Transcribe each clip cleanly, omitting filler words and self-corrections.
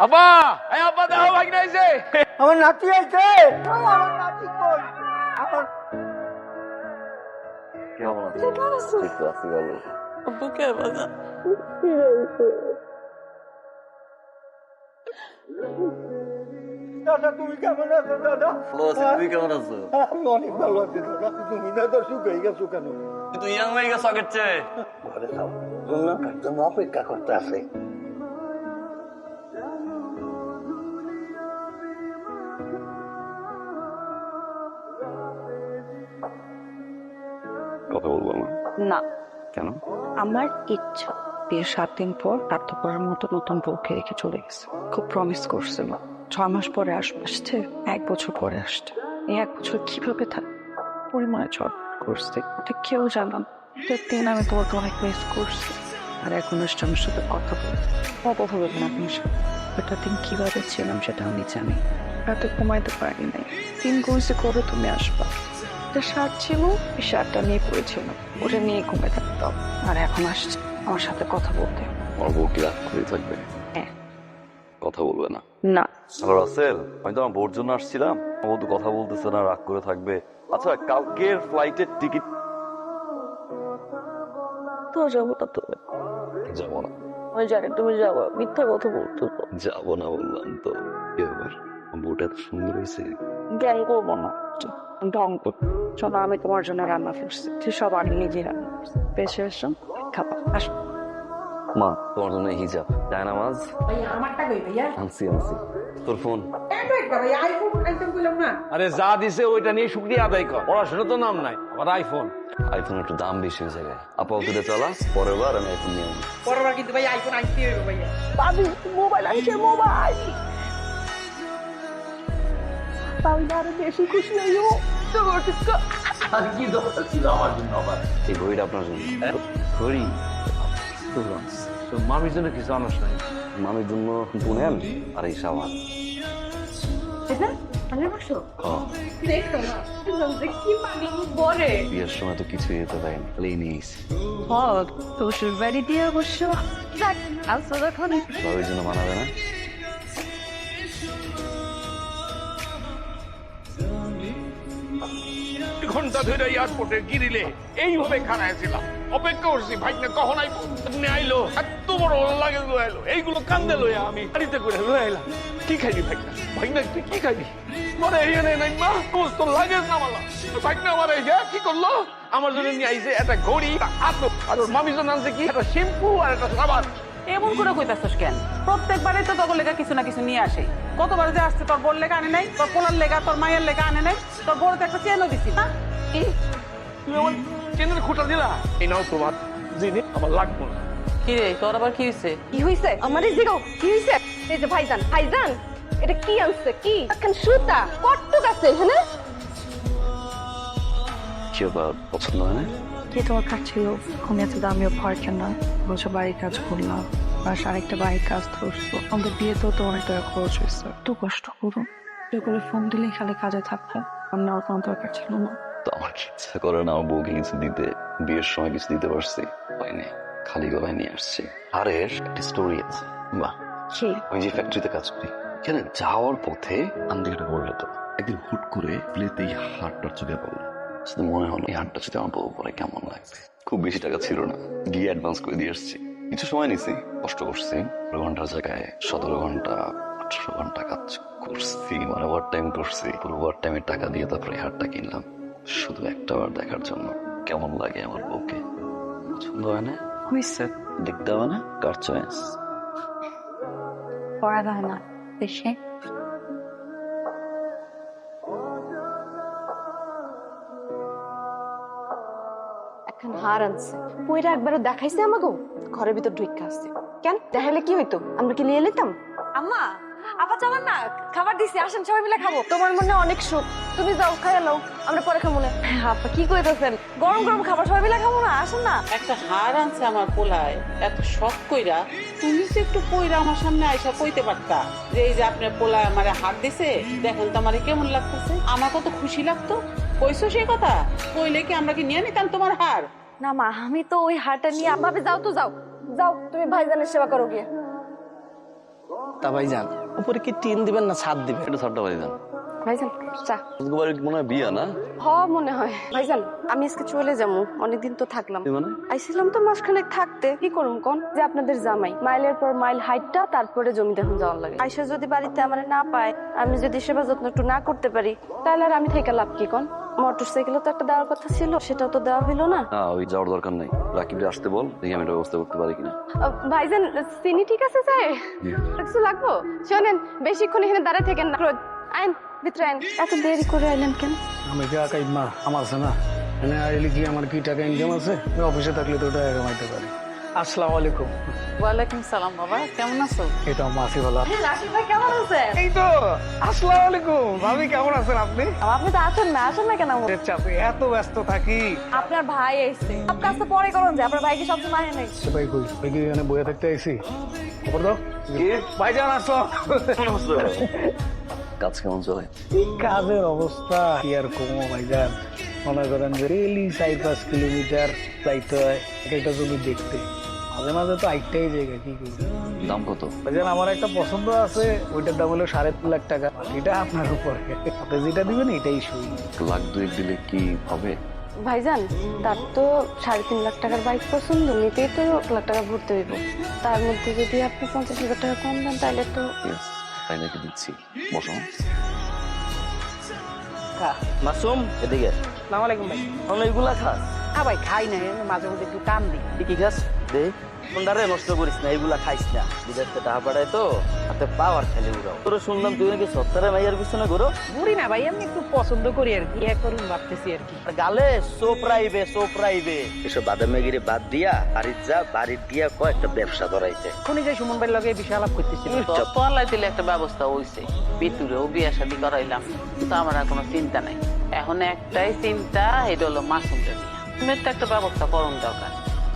আব্বা, এই আব্বা দাও ভাগনা আইছে। আমার নাতি আইছে। আমার নাতি কই? আমার কেমন আছো? ঠিক তো আছি ভালো। আব্বু কেমন আছে? দাদা তুমি কেমন আছো দাদা? ভালো আছি, তুমি কেমন আছো? আমি অনেক ভালো আছি দাদা। তুমি না তো সুখ হয়ে গেছো কেন? তুই ইয়াং হয়ে গেছো আগের চেয়ে। ঘরে যাও, জন্য তার জন্য অপেক্ষা করতে আছে। কথা বলবো না না, কেন? আমার ইচ্ছা বিয়ের 7 দিন পর কার্যকরের মতো নতুন বউকে রেখে চলে গেছে। খুব প্রমিস করছিল 6 মাস পরে আসছে, 1 বছর পরে আসছে। এই 1 বছর কিভাবে থাক পরিমাণে চট করছে এটা কেউ জানান। দিন আমি তোমাকে অনেক মিস করছি, আর এখন আসছে আমার সাথে কথা বলতে। কথা বলবেন আপনার সাথে ওটা দিন কিভাবে ছিলাম সেটা আমি জানি। রাতে ঘুমাইতে পারি নাই, দিন কইছে করে তুমি আসবা। একটা শার্ট ছিল, এই শার্টটা নিয়ে পড়েছিলাম, ওটা নিয়ে ঘুমে থাকতাম। আর এখন আসছে আমার সাথে কথা বলতে। আমার বউ কি রাগ করে থাকবে? হ্যাঁ। কথা বলবে না? না। হ্যালো রাসেল, আমি তো আমার বউর জন্য আসছিলাম। ও তো কথা বলতেছে না, রাগ করে থাকবে। আচ্ছা, কালকের ফ্লাইটের টিকিট? তো যাবো না, তো যাবো না। আমি জানি তুমি যাবো, মিথ্যা কথা বলতো তো। যাবো না বললাম তো। কি ব্যাপার, আমার বউটা এত সুন্দর হয়েছে। জ্ঞান করবো না, ঢং করবো। শোনো, আমি তোমার জন্য রান্না করছি, সব আমি নিজে রান্না করছি। বেশি এসো, খাবা, আসো। মা, তোমার জন্য হিজাব, জায়নামাজ আনছি। তোর ফোন? আরে যা দিছে ওইটা নিয়ে শুকরিয়া আদায় কর। পড়াশোনা তো নাম নাই, আবার আইফোন। আইফোন একটু দাম বেশি হয়ে যায়। আপাতত চালা, পরের বার আমি আইফোন নিয়ে আসবো। পরবার কিন্তু ভাই আইফোন আনতে হবে ভাইয়া। ভাবি মোবাইল আনছে, মোবাইল। তাহলে আরো বেশি খুশি হইও। আর কি দরকার ছিল আমার জন্য আবার? এই ঘড়িটা আপনার জন্য। ঘড়ি তো মামির জন্য কিছু আনস নাই? মামির জন্য বুনেন আর এই সাবান। বিয়ের সময় তো কিছুই যেতে পারিনি, এই নিয়েছি। শ্বশুর বাড়ি দিয়ে অবশ্য ভাবির জন্য মানাবে না? ঘন্টা ধরে এয়ারপোর্টের গিরিলে এইভাবে খাড়ায় ছিলাম, অপেক্ষা করছি ভাই না কখন আইবো। আপনি আইলো, এত বড় লাগে লইলো, এইগুলো কান্দে লইয়া আমি গাড়িতে করে লইলাম। কি খাইবি ভাই না তুই কি খাইবি? মরে এখানে নাই মা, সমস্ত লাগে নামালা। ভাই না আমার কি করলো, আমার জন্য নিয়ে আইছে একটা ঘড়ি, হাতো, আর ওর মামির জন্য আনছে কি একটা শ্যাম্পু আর একটা সাবান। এমন করে কইতাছস কেন? প্রত্যেকবারে তো তোর লেগা কিছু না কিছু নিয়ে আসে। কতবার যে আসছে, তোর বোর লেগা আনে নাই, তোর পোলার লেগা, তোর মায়ের লেগা আনে নাই, তোর বড় তো একটা চেনও দিছি না। কি তুমি আমার চেনের খোঁটা দিলা? এই নাও তোমার জিনিস, আমার লাগবো না। কি রে, তোর আবার কি হইছে? কি হইছে? আমারে জিগাও কি হইছে? এই যে ভাইজান, ভাইজান এটা কি আনছে? কি এখন সুতা কটটুক আছে এখানে? কি আবার পছন্দ হয় না? কে তোমার কাজ ছিল? আমি এত দামিও পার কেন বছর বাড়ির কাজ করলাম, আর আরেকটা বাড়ির কাজ ধরছো। আমাদের বিয়েতেও তো অনেক টাকা খরচ হয়েছে। তো কষ্ট করো, করে ফোন দিলেই খালি কাজে থাকবো। আমার আর কোনো দরকার ছিল না। তো আমার ইচ্ছা করে না আমার বউকে কিছু দিতে। বিয়ের সময় কিছু দিতে পারছি, হয়নি, খালি গলায় নিয়ে আসছি। আর এর একটা স্টোরি আছে। বাহ, আমি যে ফ্যাক্টরিতে কাজ করি, এখানে যাওয়ার পথে আন্দিকেটা করলে তো একদিন হুট করে প্লেতেই হাটটার চোখে পড়লো। শুধু মনে হলো এই হাটটা যদি আমার বউ পরে কেমন লাগবে। খুব বেশি টাকা ছিল না, গিয়ে অ্যাডভান্স করে দিয়ে আসছি। কিছু সময় নিছি, কষ্ট করছি। 12 ঘন্টার জায়গায় 17 ঘন্টা 18 ঘন্টা কাজ করছি, মানে ওভার টাইম করছি। পুরো ওভার টাইমের টাকা দিয়ে তারপরে এই হাটটা কিনলাম, শুধু একটা বার দেখার জন্য কেমন লাগে আমার বউকে। পছন্দ হয় না? হয়েছে, দেখতে হবে না কার চয়েস। পড়া যায় না দেখে। এখন হার আনছে, পয়রা একবারও দেখাইছে আমাকে। ঘরের ভিতর ঢুইকা আছে কেন? দেখাইলে কি হইতো? আমরা কি নিয়ে নিতাম? আম্মা, আপা চলেন না, খাবার দিছি, আসেন সবাই মিলে খাবো। তোমার মনে অনেক সুখ, তুমি যাও খাইয়া নাও, আমরা পরে খাবো না। আপা কি কইতেছেন? গরম গরম খাবার সবাই মিলে খাবো না? আসেন না। একটা হার আনছে আমার পোলায়, এত শখ কইরা। তুমি তো একটু কইরা আমার সামনে আইসা কইতে পারতা যে এই যে আপনার পোলায় আমারে হার দিছে, দেখেন তো আমারে কেমন লাগতেছে। আমার কত খুশি লাগতো। কইছো সেই কথা? কইলে কি আমরা কি নিয়ে নিতাম তোমার হার? না মা, আমি তো ওই হারটা নিয়ে ভাবে যাও তো যাও যাও, তুমি ভাইজানের সেবা করো গিয়ে। তা ভাইজান উপরে কি টিন দিবেন না ছাদ দিবেন? একটু সারটা বাড়ি দেন। ভাইজান চা। বাড়ির মনে হয় বিয়া না? হ মনে হয়। ভাইজান আমি আজকে চলে যাবো, অনেকদিন তো থাকলাম। কি মানে? আইছিলাম তো মাসখানেক থাকতে, কি করুম কোন? যে আপনাদের জামাই মাইলের পর মাইল হাইটটা তারপরে জমি দেখুন যাওয়ার লাগে। আইসা যদি বাড়িতে আমার না পায়, আমি যদি সেবা যত্ন একটু না করতে পারি, তাহলে আর আমি থেকে লাভ কি কোন? মোটর সাইকেলও তো একটা দেওয়ার কথা ছিল, সেটাও তো দেওয়া হইলো না। না, ওই যাওয়ার দরকার নাই। রাকিবরে আসতে বল, দেখি আমি এটা ব্যবস্থা করতে পারি কিনা। ভাইজান চিনি ঠিক আছে স্যার? কিছু লাগবো? শোনেন বেশিক্ষণ এখানে দাঁড়ায় থাকেন না, আইন ভিতরে আইন। এত দেরি করে আইলেন কেন? আমি কি একাই মা? আমার আছে না, মানে আইলে কি আমার কি টাকা ইনকাম আছে? আমি অফিসে থাকলে তো টাকা কামাইতে পারি। আসসালামু আলাইকুম। ওয়ালাইকুম সালাম বাবা, কেমন আছো? এই তো মাসি ভালো। রাশিদ ভাই কেমন আছেন? এই তো আসসালামু আলাইকুম। ভাবি কেমন আছেন আপনি? আপনি তো আসেন না কেন? চাপে এত ব্যস্ত থাকি। আপনার ভাই এসছে, সব কাজ তো পরে করুন, যে আপনার ভাইকে সবসময় আহে নাই। ভাই কই? ভাই কি এখানে বইয়া থাকতে আইছি? খবর দাও। ভাইজান আসো। কাজ কেমন চলে? কাজের অবস্থা কি আর কমো ভাইজান, মনে করেন যে রেলি 4-5 কিলোমিটার যাইতে হয় একটা জমি দেখতে, মাঝে মাঝে তো আইটাই জায়গা। কি করবো? দাম কত? ভাইজান আমার একটা পছন্দ আছে, ওইটার দাম হলো 3.5 লাখ টাকা। এটা আপনার উপরে, আপনি যেটা দিবেন এটাই সই। 1,02,1 দিলে কি হবে? ভাইজান তার তো 3.5 লাখ টাকার বাইক পছন্দ, নিতেই তো 1 লাখ টাকা ভরতে হইব। তার মধ্যে যদি আপনি 50,000 টাকা কম দেন তাহলে তো। Yes, তাই নাকি দিচ্ছি। বসো। মাসুম এদিকে। আসসালামু আলাইকুম ভাই। অনেকগুলা খাস? হ্যাঁ ভাই খাই না, মাঝে মধ্যে একটু কাম দিই। তুই কি খাস? দে ফোনটারে নষ্ট করিস না, এগুলা খাইস না। বিদেশ থেকে টাকা পাঠায় তো হাতে পাওয়ার খেলে উড়াও। তোর শুনলাম তুই নাকি সত্তরে মাইয়ার পিছনে ঘুরো। বুড়ি না ভাই, আমি একটু পছন্দ করি আর কি, এক করুন ভাবতেছি আর কি। আর গালে সোপরাইবে এসব বাদামাগিরি বাদ দিয়া বাড়ির যা, বাড়ির দিয়া কয়েকটা ব্যবসা ধরাইছে। এখনই যে সুমন ভাইয়ের লগে বিষয় আলাপ করতেছিল। তোয়ালাই দিলে একটা ব্যবস্থা হইছে, ভিতরেও বিয়া শাদী করাইলাম, কিন্তু আমার আর কোনো চিন্তা নাই। এখন একটাই চিন্তা, এটা হলো মাসুমটা নিয়ে। তুমি তো একটা ব্যবস্থা করুন দরকার।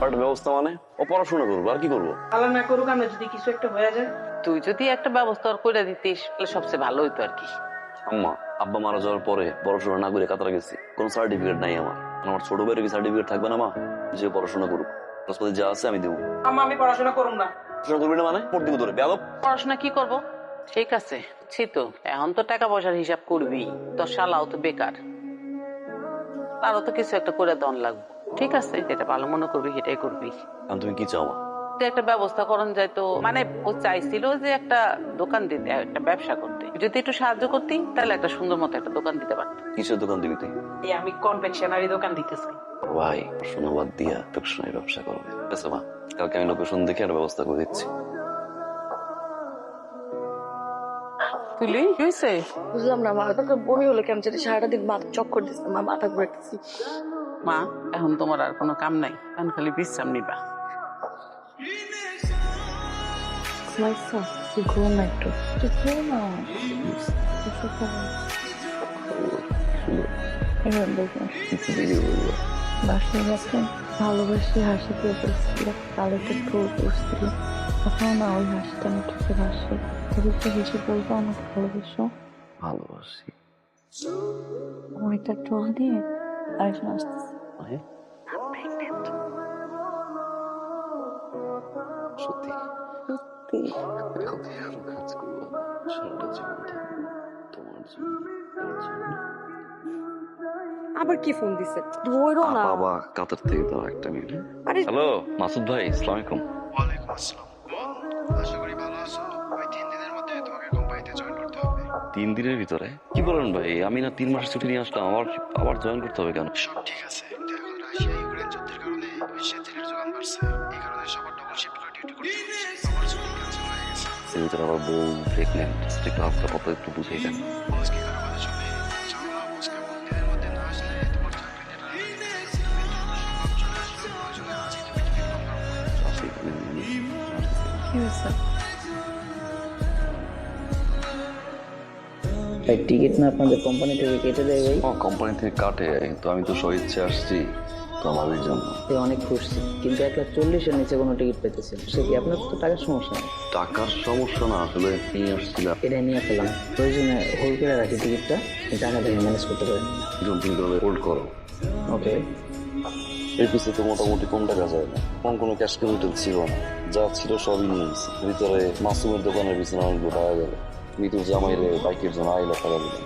একটা ব্যবস্থা মানে? ও পড়াশোনা করবো, আর কি করবো? আল্লাহ না করুক, আমরা যদি কিছু একটা হয়ে যায়। তুই যদি একটা ব্যবস্থা করে দিতিস তাহলে সবচেয়ে ভালো হইতো আর কি। আম্মা, আব্বা মারা যাওয়ার পরে পড়াশোনা না করে কাতারে গেছি, কোনো সার্টিফিকেট নাই আমার। আমার ছোট ভাইয়ের কি সার্টিফিকেট থাকবে না? মা যে পড়াশোনা করুক, রাস্তাতে যা আছে আমি দেবো। আম্মা আমি পড়াশোনা করুম না। পড়াশোনা করবি না মানে? পড়তে ধরে বেয়াদব। পড়াশোনা কি করব? ঠিক আছে বুঝছি তো, এখন তো টাকা পয়সার হিসাব করবি, তোর শালাও তো বেকার, তারও তো কিছু একটা করে দন লাগবে। ঠিক আছে, যেটা ভালো মনে করবি সেটাই করবি। কারণ তুমি কি চাও মা? একটা ব্যবস্থা করন যায় তো, মানে ও চাইছিল যে একটা দোকান দিতে, একটা ব্যবসা করতে, যদি একটু সাহায্য করতি তাহলে একটা সুন্দর মতো একটা দোকান দিতে পারত। কিসের দোকান দিবি তুই? এই আমি কনফেকশনারি দোকান দিতেছি। ভাই পড়াশোনা বাদ দিয়া লোকেশনের ব্যবসা করবে। ঠিক আছে মা, কালকে আমি লোকেশন দেখে একটা ব্যবস্থা করে দিচ্ছি। তুলি কি হয়েছে? বুঝলাম না মা, তোকে বমি হলো কেন? যদি সারাটা দিন মাথা চক্কর দিচ্ছে, মা মাথা ঘুরাইতেছি। মা এখন তোমার আর কোনো কাম নাই, এখন খালি বিশ্রাম নিবা। মাইসা তুই ঘুম না একটু, তুই ঘুম না। এবার বলবো বাসায় গেছে, ভালোবাসি হাসি দিয়ে বলছিল, কালে তো ফুল করছিল, তখন না ওই হাসিটা আমি চোখে ভাসে। তবে তো হেসে বলবো আমাকে ভালোবাসো। ভালোবাসি আমার একটা টোল দিয়ে আরেকজন আসতেছে। মানে? সত্যি সত্যি কাজ করবো, সারাটা জীবন থাকবো তোমার জন্য। আবার কি ফোন দিছে? ধরো না বাবা কাতার থেকে তো একটা মিনিট। আরে হ্যালো মাসুদ ভাই, আসসালামু আলাইকুম। ওয়ালাইকুম আসসালাম। বল, আশা করি ভালো আছো। ওই 3 দিনের মধ্যে তোমাকে কোম্পানিতে জয়েন করতে হবে। 3 দিনের ভিতরে? কি বলেন ভাই, আমি না 3 মাসের ছুটি নিয়ে আসলাম, আবার জয়েন করতে হবে কেন? সব ঠিক আছে, কিন্তু এখন রাশিয়া ইউক্রেন যুদ্ধের কারণে বিশ্বের তেলের যোগান বাড়ছে। এই কারণে সবার ডবল শিফট করে ডিউটি করতে হচ্ছে। আমার ছুটি ক্যান্সেল হয়ে গেছে। এর ভিতরে আবার বউ প্রেগনেন্ট, একটু হালকা পাতলা একটু বুঝাই দেন। বস কি করে কথা শুনে? জানো না বসকে 3 দিনের মধ্যে না আসলে তোমার চাকরিতে ট্রাই হবে। তুমি যত সম্ভব চলে আসবে, প্রয়োজনে আজই তুমি টিকিট কনফার্ম করো। কি হয়েছে? ভাই টিকিট না আপনাদের কোম্পানি থেকে কেটে দেয় ভাই? কোম্পানি থেকে কাটে, কিন্তু আমি তো স্বইচ্ছে আসছি তো আমার জন্য। সে অনেক খুশি, কিন্তু 1,40,000-এর নিচে কোনো টিকিট পেতেছে না। সে কি আপনার তো টাকার সমস্যা নেই? টাকার সমস্যা না, আসলে নিয়ে আসছিলাম। এটা নিয়ে ফেলাম, প্রয়োজনে হোল্ড করে রাখি টিকিটটা, টাকা দিয়ে ম্যানেজ করতে পারেন। তুমি হোল্ড করো। ওকে এর পিছনে তো মোটামুটি কম টাকা যায় না, কোনো ক্যাশ ক্যাপিটাল ছিল না, যা ছিল সবই নিয়ে গেছি। ভিতরে মাসুমের দোকানের পিছনে অনেকগুলো টাকা গেল, মৃত্যুর জামাইরে বাইকের জন্য 2.5 লাখ টাকা দিলাম।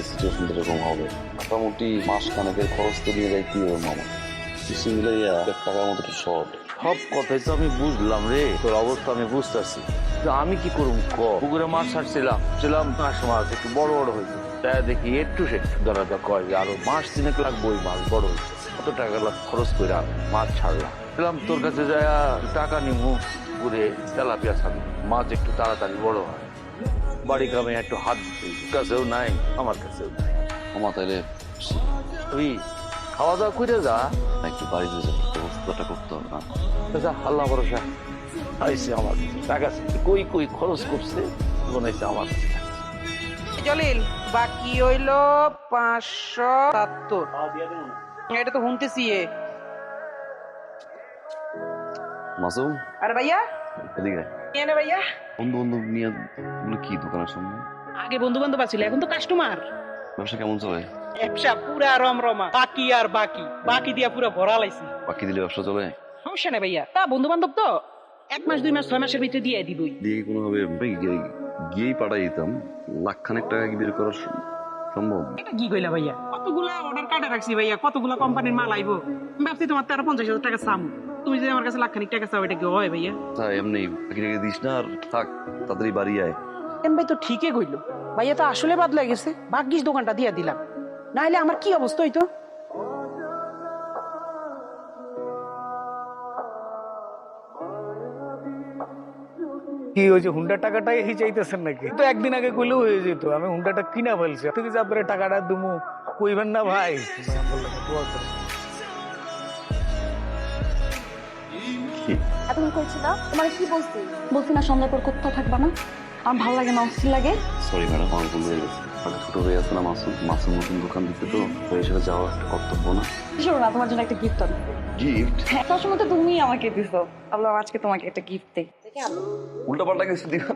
সিচুয়েশন এরকম হবে, মোটামুটি মাস খানেকের খরচ তো নিয়ে যাইতে হবে মামা। কিছু মিলাইয়া 1 টাকার মতো শর্ট। সব কথাই তো আমি বুঝলাম রে, তোর অবস্থা আমি বুঝতেছি, আমি কি করব ক? পুকুরে মাছ ছাড়ছিলাম মাছ একটু বড় বড় হয়েছে, তাই দেখি একটু দাঁড়াটা কয় যে আরো মাস 3 লাখ বই মাছ বড় হয়েছে, কত টাকা খরচ করে মাছ ছাড়লাম। তোর কাছে যায় টাকা নিমু, পুকুরে তেলাপিয়া ছাড়ি, মাছ একটু তাড়াতাড়ি বড় হয়, বাড়ি গ্রামে একটু হাত দিতে কাছেও নাই, আমার কাছেও নাই। মামা তাইলে তুই খাওয়া দাওয়া করে যা, একটু বাড়িতে যাবো, ব্যবস্থাটা করতে হবে না? যা, আল্লাহ ভরসা। আইসে আমার টাকা কই কই খরচ করছে, বনাইছে আমার কাছে। জলিল বাকি হইল 570। এটা তো শুনতেছি। মাসুম, আরে ভাইয়া এদিকে কেন ভাইয়া? বন্ধু বান্ধব নিয়ে কি দোকানের সামনে? আগে বন্ধু বান্ধব আছিল, এখন তো কাস্টমার। ব্যবসা কেমন চলে? ব্যবসা পুরা রমরমা, বাকি আর বাকি দিয়া পুরা ভরা লাইছি। বাকি দিলে ব্যবসা চলে? সমস্যা নেই ভাইয়া, তা বন্ধু বান্ধব তো 1 মাস 2 মাস 6 মাসের ভিতরে দিয়ে দিবই। দিয়ে কোনোভাবে গিয়েই পাঠাই দিতাম, 1 লাখ খানেক টাকা কি বের করা সম্ভব? এটা কি কইলা ভাইয়া? কতগুলা অর্ডার কাটে রাখছি ভাইয়া, কতগুলা কোম্পানির মাল আইবো। ভাবছি তোমার 50,000 টাকা চাম, তুমি যদি আমার কাছে 1 লাখ খানিক টাকা চাও, এটা কি হয় ভাইয়া? তাই এমনি বাকি রেখে দিস না, আর থাক, তাড়াতাড়ি বাড়ি আয়। এম ভাই তো ঠিকই কইলো, ভাইয়া তো আসলে বাদলা গেছে, ভাগ্যিস দোকানটা দিয়ে দিলাম, না হলে আমার কি অবস্থা হইতো। কি হয়েছে, হুন্ডার টাকাটাই চাইতেছেন নাকি? তো একদিন আগে কইলেও হয়ে যেত, আমি হুন্ডাটা কিনা ফেলছি, আপনি যে আপনার টাকাটা দুমু কইবেন না ভাই? এতক্ষণ করছি না, তোমার কি বলছি না সন্ধ্যার পর কোথাও থাকবা না? আমার ভালো লাগে না, অস্থির লাগে। সরি ম্যাডাম, আমার ভুল হয়ে গেছে। আগে ছোট হয়ে আছে না, মাসুম নতুন দোকান দিতে, তো ওই হিসেবে যাওয়া একটা কর্তব্য না? শোনো না, তোমার জন্য একটা গিফট আনবো। গিফট? হ্যাঁ, সবসময় তো তুমি আমাকে দিছো, ভাবলাম আজকে তোমাকে একটা গিফট দেই। উল্টা পাল্টা কিছু দিবা?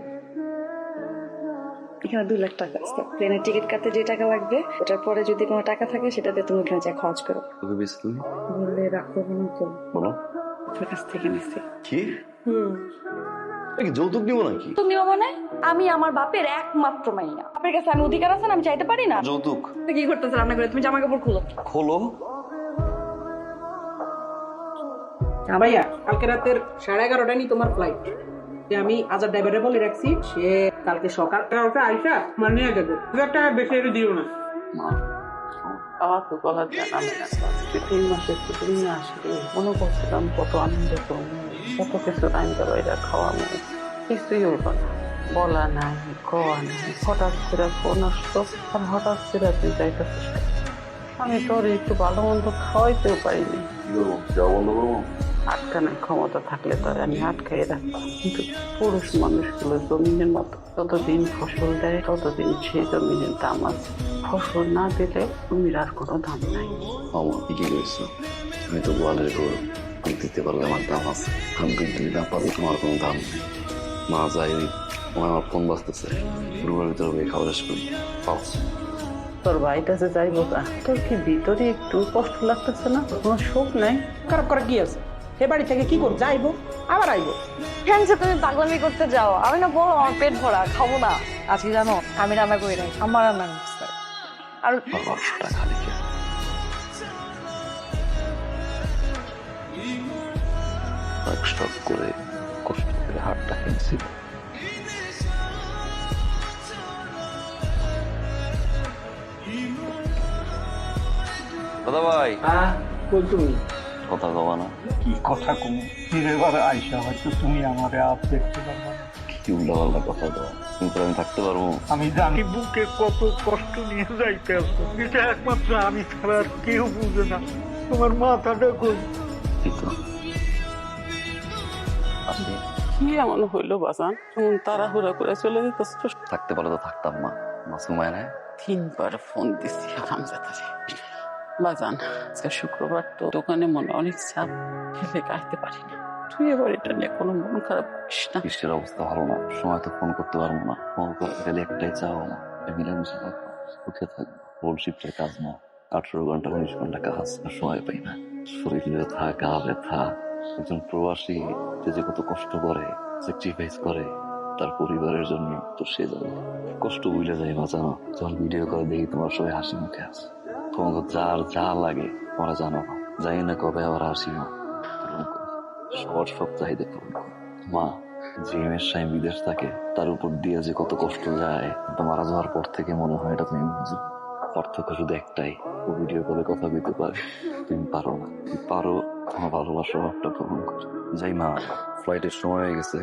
এখানে 2 লাখ টাকা আছে, প্লেনের টিকিট কাটতে যে টাকা লাগবে, ওটার পরে যদি কোনো টাকা থাকে সেটাতে তুমি ওখানে যা খরচ করো। তোকে বেশি তুমি বললে রাখবো না তো, বলো। তোর কাছ থেকে নিচ্ছি। কি যৌতুক নিব নাকি? তুমি মানে? আমি আমার বাপের একমাত্র মাইয়া, বাপের কাছে আমি অধিকার আছে না, আমি চাইতে পারি না? যৌতুক? কি করতেছো রান্না করে? তুমি জামা কাপড় খুলো। খোলো। ভাইয়া কালকে রাতের 11:30 নি তোমার ফ্লাইট, আমি আজাদ ড্রাইভারে বলে রাখছি, সে কালকে সকাল 11টা আইসা মানে নিয়ে যাবে, 2 টাকা বেশি এটা দিও না। আমার তো গলা জানাবে না, 3 মাসের ছুটি নিয়ে আসলে মনে করছিলাম কত আনন্দ করবো, কত কিছু আনন্দ বাইরা খাওয়ানো, কিছুই হলো না। বলা নাই, খাওয়া নাই, হঠাৎ করে ফোন আসতো, আর হঠাৎ করে তুই যাইতেছিস। আমি তোর একটু ভালো মন্দ খাওয়াইতেও পারিনি। যাওয়া বন্ধ করবো? আটকানোর ক্ষমতা থাকলে তো আমি আটকাই রাখতাম, কিন্তু পুরুষ মানুষগুলো জমিনের মতো, যতদিন ফসল দেয় ততদিন সেই জমিনের দাম আছে, ফসল না দিলে জমির আর কোনো দাম নাই। আমার ঠিকই রয়েছে, আমি তো গোয়ালের গরু, আমি দিতে পারলে আমার দাম আছে, আমি দিতে না পারলে আমার কোনো দাম নেই। মা যাই, আমার ফোন বাজতেছে, রুমের ভিতরে গিয়ে খাওয়া শেষ করি। পাচ্ছি তোর বাড়িটা যে যাইব, তোর কি ভিতরে একটু কষ্ট লাগতেছে না? কোনো সুখ নাই? খারাপ করা কি আছে? এ বাড়ি থেকে কি করবো, যাইবো আবার আইবো। কেন যে তুমি পাগলামি করতে যাও? আমি না বলো আমার পেট ভরা, খাবো না। আজকে জানো আমি রান্না করি নাই, আমার রান্না করছে। আর 500 খালি কে স্টক করে কষ্ট করে হাটটা কিনছি। দাদা ভাই, কই তুমি? কথা কবা না? কি কথা কম, এবার আইসা হয়তো তুমি আমারে আপ দেখতে পারবা না। কি উল্টা পাল্টা কথা দাও, কিন্তু আমি থাকতে পারবো? আমি জানি বুকে কত কষ্ট নিয়ে যাইতে আসতো, এটা একমাত্র আমি ছাড়া আর কেউ বুঝে না। তোমার মাথাটা কই? এই তো আসি। কি এমন হইলো বাজান, তাড়াহুড়া করে চলে যেতেছ? থাকতে পারলে তো থাকতাম মা, মাসুমায় নাই। 3 বার ফোন দিছি হামজাতারে। বাজান আজকে শুক্রবার, তো দোকানে মনে অনেক চাপ, আসতে পারি না। তুই এবার এটা নিয়ে কোনো মন খারাপ করিস না। বৃষ্টির অবস্থা ভালো না, সময় তো ফোন করতে পারবো না, ফোন করতে গেলে একটাই চাও না, মিলেমিশে থাকবো, সুখে থাকবো। রোল শিফটের কাজ না, 18 ঘন্টা 19 ঘন্টা কাজ, আর সময় পাই না। শরীর ব্যথা, গা ব্যথা। একজন প্রবাসী সে যে কত কষ্ট করে, স্যাক্রিফাইস করে তার পরিবারের জন্য, তো সে জানে। কষ্ট বুঝলে যাই মা, জানো যখন ভিডিও করে দেখি তোমার সবাই হাসি মুখে আছে, তোমাকে যার যা লাগে তোমরা জানো না, জানি না কবে আবার হাসি পূরণ করো, সবার সব চাহিদা পূরণ করো। মা, যে মেয়ের স্বামী বিদেশ থাকে তার উপর দিয়ে যে কত কষ্ট যায়, এটা মারা যাওয়ার পর থেকে মনে হয় এটা তুমি বুঝো। পার্থক্য শুধু একটাই, ও ভিডিও কলে কথা বলতে পারে, তুমি পারো না। তুমি পারো তোমার ভালোবাসা একটা পূরণ করো। যাই মা, ফ্লাইটের সময় হয়ে গেছে,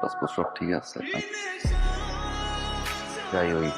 পাসপোর্ট সব ঠিক আছে। যাই ওই